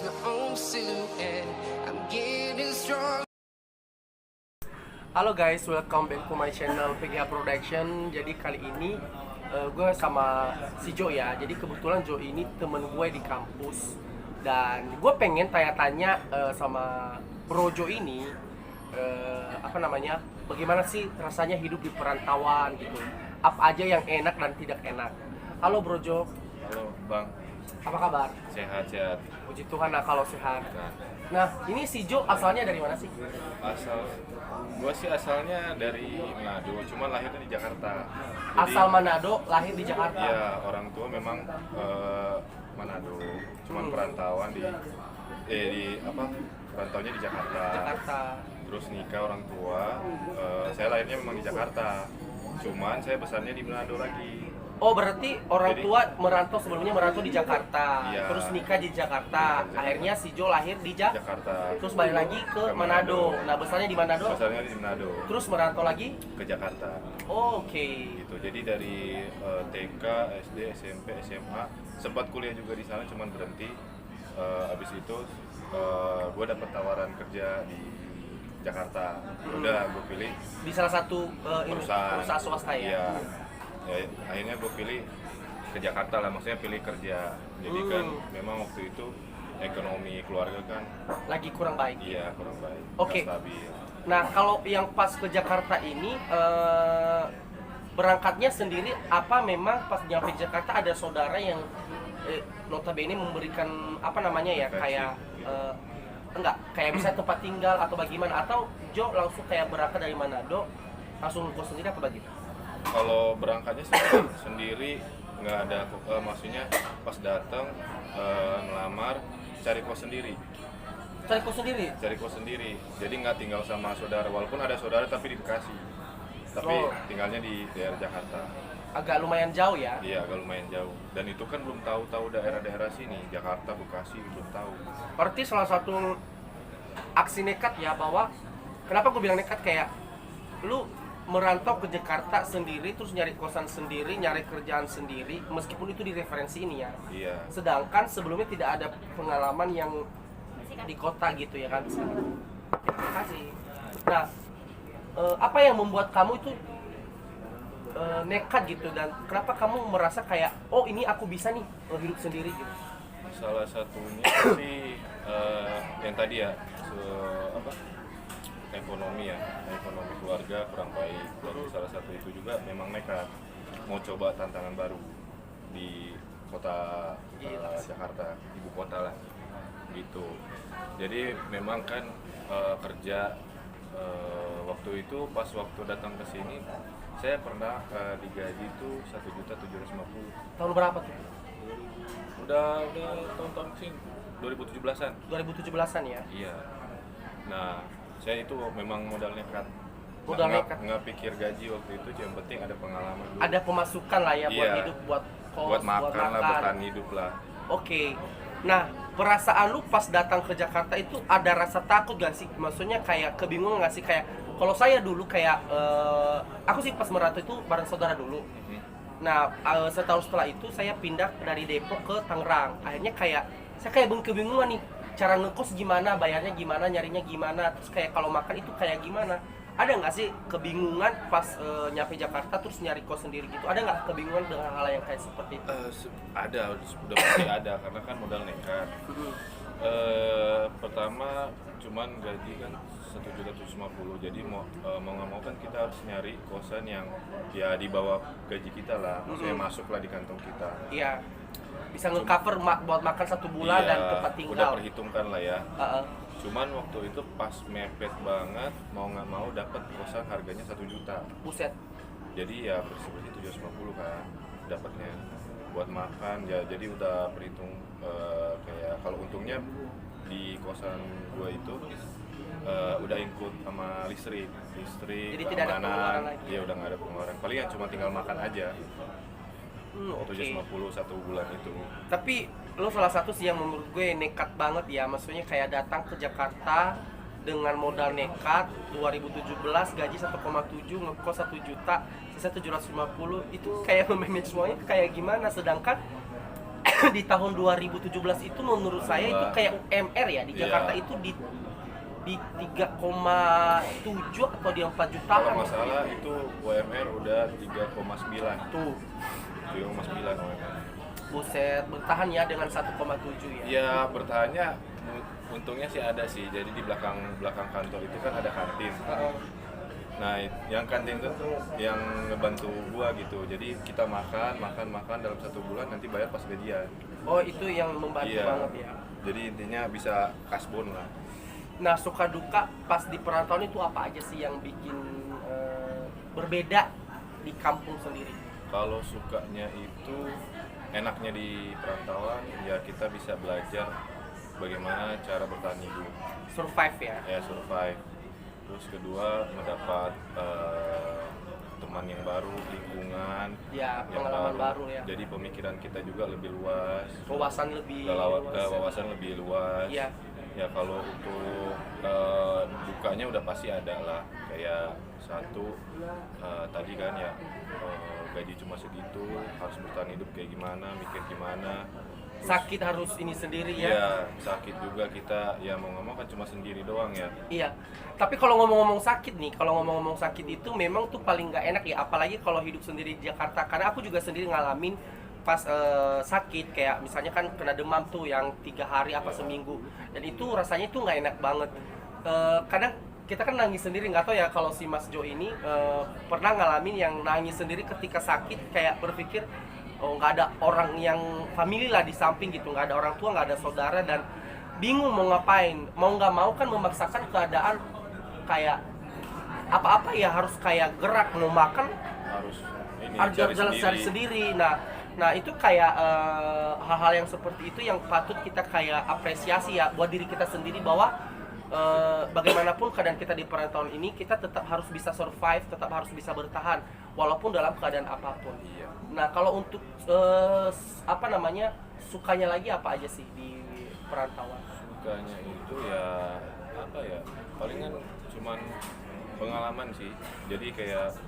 my own silhouette. I'm getting strong. Halo guys, welcome back to my channel PGH Production. Jadi kali ini gue sama si Jo ya. Jadi kebetulan Jo ini temen gue di kampus. Dan gue pengen tanya-tanya sama Bro Jo ini bagaimana sih rasanya hidup di perantauan gitu. Apa aja yang enak dan tidak enak. Halo Bro Jo. Halo Bang, Apa kabar? sehat-sehat. Puji Tuhan lah kalau sehat. Nah, Nah, ini si Jo asalnya dari mana sih? gua sih asalnya dari Manado, cuman lahirnya di Jakarta. Asal Manado, lahir di Jakarta. Iya, orang tua memang Manado, cuman perantauan perantauannya di Jakarta. Jakarta. Terus nikah orang tua, saya lahirnya memang di Jakarta, cuman saya besarnya di Manado lagi. Oh, berarti orang Jadi- tua sebelumnya merantau di Jakarta, Iya. terus nikah di Jakarta. Akhirnya si Jo lahir di Jakarta. terus balik lagi ke Manado. Nah, besarnya di Manado, Besarnya di Manado, terus merantau lagi. ke Jakarta. Oke. Gitu. Jadi dari TK, SD, SMP, SMA sempat kuliah juga di sana, cuman berhenti. Abis itu gue dapet tawaran kerja di Jakarta. Udah gue pilih Di salah satu perusahaan swasta ya. Iya. Ya, akhirnya gue pilih ke Jakarta lah, maksudnya pilih kerja. Jadi kan memang waktu itu ekonomi keluarga kan Lagi kurang baik. iya kurang baik, Oke. nggak stabil. Nah, kalau yang pas ke Jakarta ini berangkatnya sendiri apa memang pas nyampe Jakarta ada saudara yang notabene memberikan Internship, kayak gitu. kayak bisa tempat tinggal atau bagaimana, atau Jo langsung kayak berangkat dari Manado langsung ngekos sendiri apa begitu? Kalau berangkatnya sih sendiri nggak ada, maksudnya pas datang ngelamar cari kos sendiri. Cari kos sendiri, jadi nggak tinggal sama saudara, walaupun ada saudara tapi di Bekasi, tapi Oh. tinggalnya di daerah Jakarta. Agak lumayan jauh ya. Iya, agak lumayan jauh, dan itu kan belum tahu daerah-daerah sini, Jakarta, Bekasi belum tahu. Berarti salah satu aksi nekat ya, bahwa kenapa gue bilang nekat, kayak lu merantau ke Jakarta sendiri, terus nyari kosan sendiri, nyari kerjaan sendiri, meskipun itu di referensi ini ya. Iya, Sedangkan sebelumnya tidak ada pengalaman yang di kota gitu ya kan. Terima kasih. Nah, apa yang membuat kamu itu nekat gitu, dan kenapa kamu merasa kayak oh ini aku bisa nih hidup sendiri gitu? salah satunya sih yang tadi ya, ekonomi keluarga kurang baik. Lalu salah satu itu juga memang nekat mau coba tantangan baru di kota Jakarta, ibu kota lah gitu. Jadi memang kan kerja waktu itu pas waktu datang ke sini saya pernah digaji itu 1.750.000. Tahun berapa tuh? Udah tahun-tahun sini 2017-an. 2017-an ya. Iya. Nah, saya itu memang modal nekat. Modal nekat. Nggak pikir gaji waktu itu, yang penting ada pengalaman dulu. Ada pemasukan lah ya buat Iya. hidup, buat kos, buat makan lah, bertahan hidup lah. Oke. Nah, perasaan lu pas datang ke Jakarta itu ada rasa takut gak sih? Maksudnya kayak kebingungan gak sih? Kayak kalau saya dulu kayak aku sih pas merantau itu bareng saudara dulu. Nah, setahun setelah itu saya pindah dari Depok ke Tangerang. Akhirnya saya kayak kebingungan nih, cara ngekos gimana, bayarnya gimana, nyarinya gimana, terus kayak kalau makan itu kayak gimana. Ada nggak sih kebingungan pas nyampe Jakarta terus nyari kos sendiri gitu? Ada nggak kebingungan dengan hal yang kayak seperti itu? Ada, udah pasti ada, karena kan modal nekat. Pertama cuman gaji kan 1.750.000, jadi mau nggak mau kan kita harus nyari kosan yang ya di bawah gaji kita lah, maksudnya masuk lah di kantong kita. Iya, bisa nge-cover buat makan 1 bulan Iya, dan tempat tinggal. udah perhitungkan lah ya. Heeh. Cuman waktu itu pas mepet banget, mau nggak mau dapat kosan harganya 1 juta. Buset. Jadi ya bersih-bersih 750 kan dapatnya buat makan ya, jadi udah perhitung kayak kalau untungnya di kosan gua itu udah include sama listrik, Jadi tidak ada pengeluaran lagi. ya udah nggak ada pengeluaran, paling ya cuma tinggal makan aja. Oke. 750 1 bulan itu. Tapi lo salah satu sih yang menurut gue nekat banget ya, maksudnya kayak datang ke Jakarta dengan modal nekat 2017, gaji 1,7, ngekos 1 juta, sisa 750, itu kayak memanage semuanya kayak gimana, sedangkan di tahun 2017 itu menurut saya itu kayak UMR ya di Iya. Jakarta itu di 3,7 atau di 4 jutaan. Kalau nggak salah itu UMR udah 3,9. Tuh, 3,9 UMR. buset, bertahan ya dengan 1,7 ya. Ya bertahannya untungnya sih ada sih. Jadi di belakang kantor itu kan ada kantin. Nah, yang kantin itu tuh yang ngebantu gua gitu. Jadi kita makan dalam 1 bulan, nanti bayar pas gajian. Oh, itu yang membantu Iya. banget ya. Jadi intinya bisa kasbon lah. Nah, suka duka pas di perantauan itu apa aja sih yang bikin berbeda di kampung sendiri? Kalau sukanya itu enaknya di perantauan ya kita bisa belajar bagaimana cara bertahan hidup, Survive ya. ya survive. Terus kedua mendapat teman yang baru, lingkungan Ya, yang pengalaman baru ya. Jadi pemikiran kita juga lebih luas, Wawasan lebih wawasan lebih luas. Iya. Ya kalau untuk dukanya udah pasti ada lah. Kayak satu tadi kan ya gaji cuma segitu, harus bertahan hidup kayak gimana, mikir gimana. Terus, sakit harus ini sendiri ya. Iya, sakit juga kita, ya mau ngomong kan cuma sendiri doang ya. Iya. Tapi kalau ngomong-ngomong sakit nih, kalau ngomong-ngomong sakit itu memang tuh paling nggak enak ya, apalagi kalau hidup sendiri di Jakarta. Karena aku juga sendiri ngalamin pas sakit, kayak misalnya kan kena demam tuh yang 3 hari apa seminggu, dan itu rasanya tuh nggak enak banget. Kadang kita kan nangis sendiri, nggak tahu ya kalau si Mas Jo ini pernah ngalamin yang nangis sendiri ketika sakit, kayak berpikir oh nggak ada orang yang family lah di samping gitu, nggak ada orang tua, nggak ada saudara, dan bingung mau ngapain, mau nggak mau kan memaksakan keadaan kayak apa-apa ya harus kayak gerak, mau makan Harus ini harus jalan cari sendiri. Nah itu kayak hal-hal yang seperti itu yang patut kita kayak apresiasi ya buat diri kita sendiri, bahwa bagaimanapun keadaan kita di perantauan ini, kita tetap harus bisa survive, tetap harus bisa bertahan walaupun dalam keadaan apapun. Iya. Nah kalau untuk sukanya lagi apa aja sih di perantauan? Sukanya itu ya apa ya, palingan cuman pengalaman sih. Jadi kayak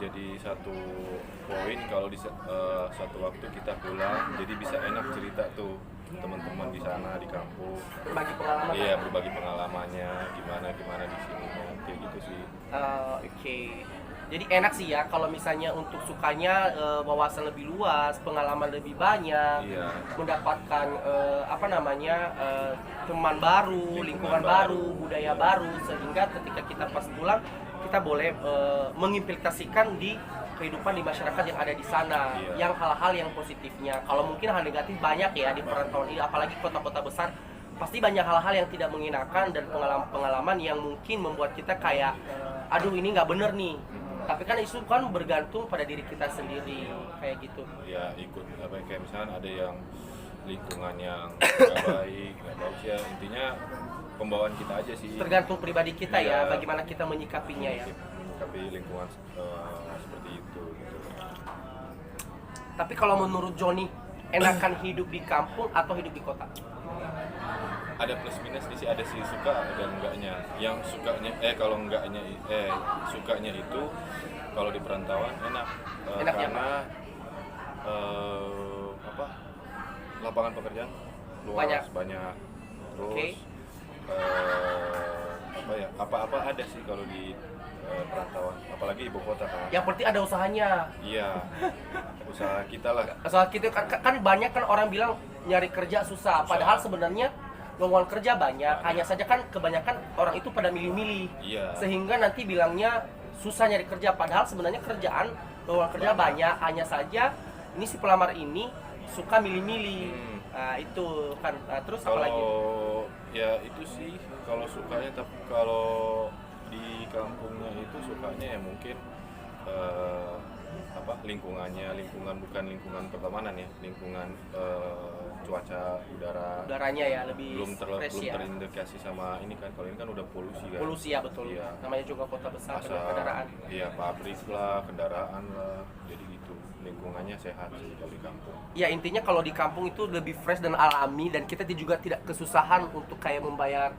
jadi satu poin kalau di suatu waktu kita pulang, jadi bisa enak cerita tuh teman-teman di sana di kampung. Berbagi pengalaman. Iya, berbagi pengalamannya gimana di sini kayak gitu sih. Oke. Jadi enak sih ya kalau misalnya untuk sukanya wawasan lebih luas, pengalaman lebih banyak, Iya. mendapatkan teman baru, lingkungan baru, budaya baru, sehingga ketika kita pas pulang kita boleh mengimplementasikan di kehidupan di masyarakat yang ada di sana, Iya. yang hal-hal yang positifnya. Kalau mungkin hal negatif banyak ya di perantauan ini, apalagi kota-kota besar, pasti banyak hal-hal yang tidak mengenakan dan pengalaman-pengalaman yang mungkin membuat kita kayak, aduh ini nggak bener nih. Tapi kan itu kan bergantung pada diri kita sendiri, kayak gitu. Ya ikut apa kayak misalnya ada yang lingkungan yang nggak baik, nggak bagus ya, intinya pembawaan kita aja sih. Tergantung pribadi kita ya, Iya. bagaimana kita menyikapinya ya. Menyikapi lingkungan seperti itu gitu. Tapi kalau menurut Joni, enakan hidup di kampung atau hidup di kota? Ada plus minus sih, ada sih suka dan enggaknya. Yang sukanya sukanya itu kalau di perantauan enak, Enak ya? karena lapangan pekerjaan luas, banyak. Terus Oke. apa ada sih kalau di perantauan, apalagi ibu kota kan. Yang penting ada usahanya. Iya, usaha kita lah. Soal gitu kan banyak kan orang bilang nyari kerja susah, padahal sebenarnya lowongan kerja banyak. Hanya saja kan kebanyakan orang itu pada milih-milih. Iya. Sehingga nanti bilangnya susah nyari kerja, padahal sebenarnya kerjaan lowongan kerja banyak. Hanya saja ini si pelamar ini suka milih-milih. Nah, itu kan. Terus apa lagi? Kalau ya itu sih kalau sukanya, tapi kalau di kampungnya itu sukanya ya mungkin lingkungan bukan lingkungan pertemanan ya, lingkungan cuaca Udaranya ya lebih belum fresh ya. terindikasi sama ini kan. Kalau ini kan udah polusi kan. Polusi ya, betul. Iya. Namanya juga kota besar, Asal, banyak kendaraan. iya, pabrik lah, kendaraan lah, jadi gitu. Lingkungannya sehat sih kalau di kampung. Ya intinya kalau di kampung itu lebih fresh dan alami, dan kita juga tidak kesusahan untuk kayak membayar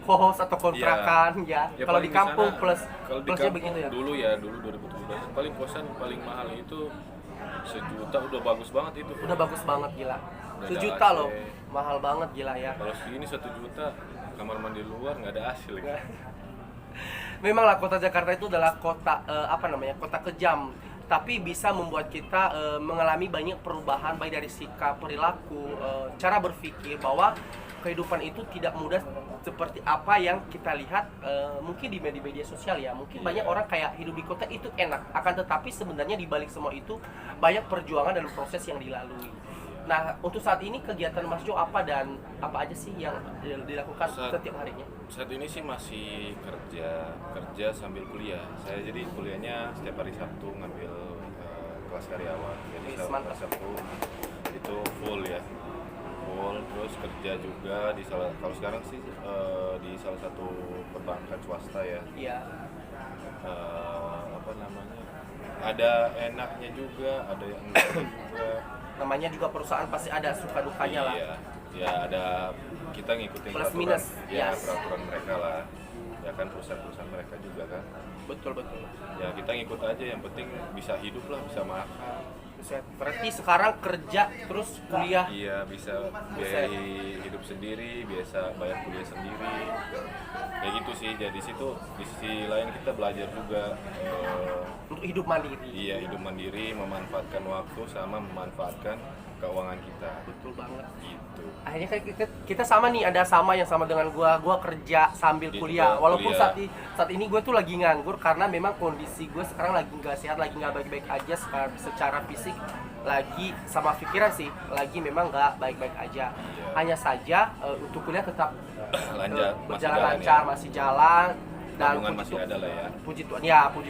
kos atau kontrakan ya. Ya, Kalau paling di kampung sana, plus kalau di plusnya kampung begitu ya. dulu 2017 paling kosan paling mahal itu 1 juta udah bagus banget itu. Udah bagus banget gila. Udah 1 ada juta AC. loh, mahal banget gila ya. Kalau segini 1 juta kamar mandi luar nggak ada hasil lagi. Memanglah kota Jakarta itu adalah kota kota kejam, tapi bisa membuat kita mengalami banyak perubahan baik dari sikap, perilaku, cara berpikir bahwa kehidupan itu tidak mudah seperti apa yang kita lihat mungkin di media sosial ya. Mungkin banyak orang kayak hidup di kota itu enak, akan tetapi sebenarnya di balik semua itu banyak perjuangan dan proses yang dilalui. Nah, untuk saat ini kegiatan Mas Jo apa dan apa aja sih yang dilakukan setiap harinya? Saat ini sih masih kerja sambil kuliah. Saya jadi kuliahnya setiap hari Sabtu ngambil kelas karyawan. Jadi Mantap. kelas Sabtu itu full ya. Terus kerja juga di kalau sekarang sih di salah satu perbankan swasta ya. Iya. Ada enaknya juga, ada yang enggak juga. Namanya juga perusahaan pasti ada suka dukanya lah. Iya, ya ada kita ngikutin Plus peraturan, minus, ya yes. peraturan mereka lah. Ya kan perusahaan mereka juga kan. Betul. Ya kita ngikut aja, yang penting bisa hidup lah, bisa makan. Buset. Berarti sekarang kerja terus kuliah. Iya, bisa biayai hidup sendiri, biasa bayar kuliah sendiri. Kayak gitu sih. Jadi situ di sisi lain kita belajar juga Untuk hidup mandiri. iya, hidup mandiri, memanfaatkan waktu sama memanfaatkan keuangan kita. Betul banget. Gitu. Akhirnya kan kita sama nih, ada sama yang sama dengan gua kerja sambil Gitu, kuliah. Walaupun kuliah. saat ini gue tuh lagi nganggur karena memang kondisi gue sekarang lagi nggak sehat, lagi nggak baik-baik aja secara fisik, lagi sama pikiran sih, lagi memang nggak baik-baik aja. Hanya saja untuk kuliah tetap Lanjut, masih berjalan jalan lancar, ya. masih jalan. Dan Tabungan masih ada lah ya. Puji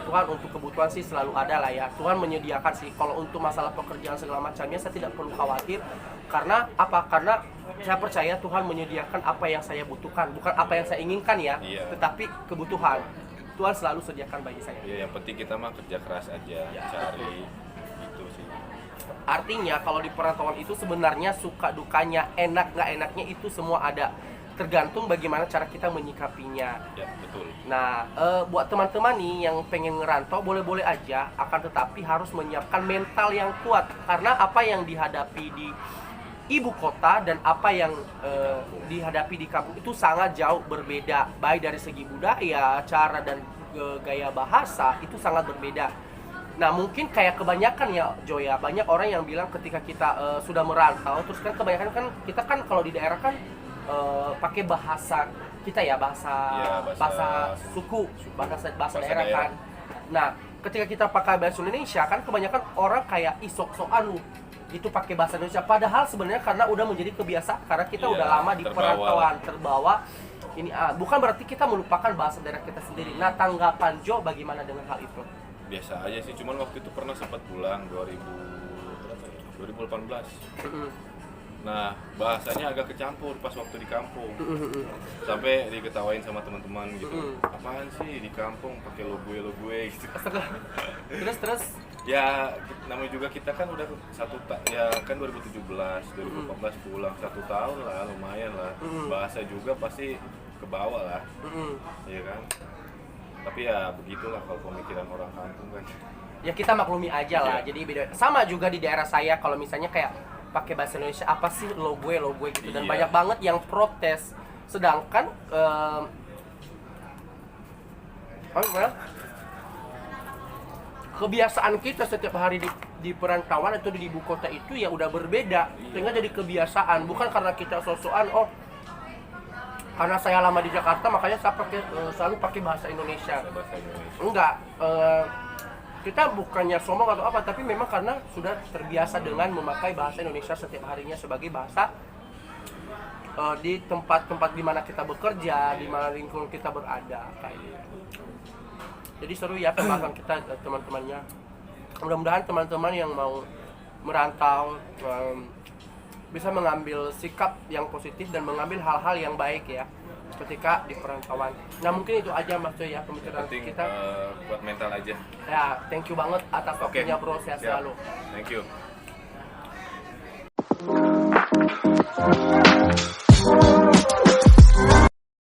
Tuhan untuk kebutuhan sih selalu ada lah ya. Tuhan menyediakan sih. Kalau untuk masalah pekerjaan segala macamnya saya tidak perlu khawatir. Karena apa? Karena saya percaya Tuhan menyediakan apa yang saya butuhkan, bukan apa yang saya inginkan ya, Iya. tetapi kebutuhan. Tuhan selalu sediakan bagi saya. Ya, yang penting kita mah kerja keras aja, cari gitu sih. Artinya kalau di perantauan itu sebenarnya suka dukanya, enak nggak enaknya itu semua ada. Tergantung bagaimana cara kita menyikapinya. Ya, betul. Nah, buat teman-teman nih yang pengen ngerantau boleh-boleh aja, akan tetapi harus menyiapkan mental yang kuat karena apa yang dihadapi di ibu kota dan apa yang dihadapi di kampung itu sangat jauh berbeda, baik dari segi budaya, cara dan gaya bahasa itu sangat berbeda. Nah, mungkin kayak kebanyakan ya Joya, banyak orang yang bilang ketika kita sudah merantau, terus kan kebanyakan kan kita kan kalau di daerah kan pakai bahasa kita ya, bahasa suku, bahasa daerah kan. Nah, ketika kita pakai bahasa Indonesia kan kebanyakan orang kayak isok-sokan gitu pakai bahasa Indonesia, padahal sebenarnya karena udah menjadi kebiasaan karena kita udah lama di perantauan, terbawa ini bukan berarti kita melupakan bahasa daerah kita sendiri. Nah, tanggapan Jo bagaimana dengan hal itu? Biasa aja sih, cuman waktu itu pernah sempat pulang 2018. Nah, bahasanya agak kecampur pas waktu di kampung. Sampai diketawain sama teman-teman gitu. Apaan sih di kampung pakai lo gue gitu. Terus Ya, namanya juga kita kan udah ya kan 2017, 2014 pulang 1 tahun lah, lumayan lah. Bahasa juga pasti ke bawah lah. Iya kan? Tapi ya begitulah kalau pemikiran orang kampung kan. Ya kita maklumi aja lah. Jadi beda. Sama juga di daerah saya kalau misalnya kayak pakai bahasa Indonesia apa sih lo gue gitu, dan banyak banget yang protes. Sedangkan kebiasaan kita setiap hari di perantauan atau di ibu kota itu ya udah berbeda, sehingga jadi kebiasaan. Bukan karena kita sosokan karena saya lama di Jakarta makanya saya selalu pakai bahasa Indonesia. Enggak, kita bukannya sombong atau apa, tapi memang karena sudah terbiasa dengan memakai bahasa Indonesia setiap harinya sebagai bahasa di tempat-tempat di mana kita bekerja, di mana lingkungan kita berada kayak gitu. Jadi seru ya pembahasan kita teman-temannya. Mudah-mudahan teman-teman yang mau merantau bisa mengambil sikap yang positif dan mengambil hal-hal yang baik ya ketika di perantauan. Nah, mungkin itu aja Mas Joy ya pembicaraan kita. Buat mental aja. Ya, thank you banget atas waktunya bro, sehat selalu. Thank you.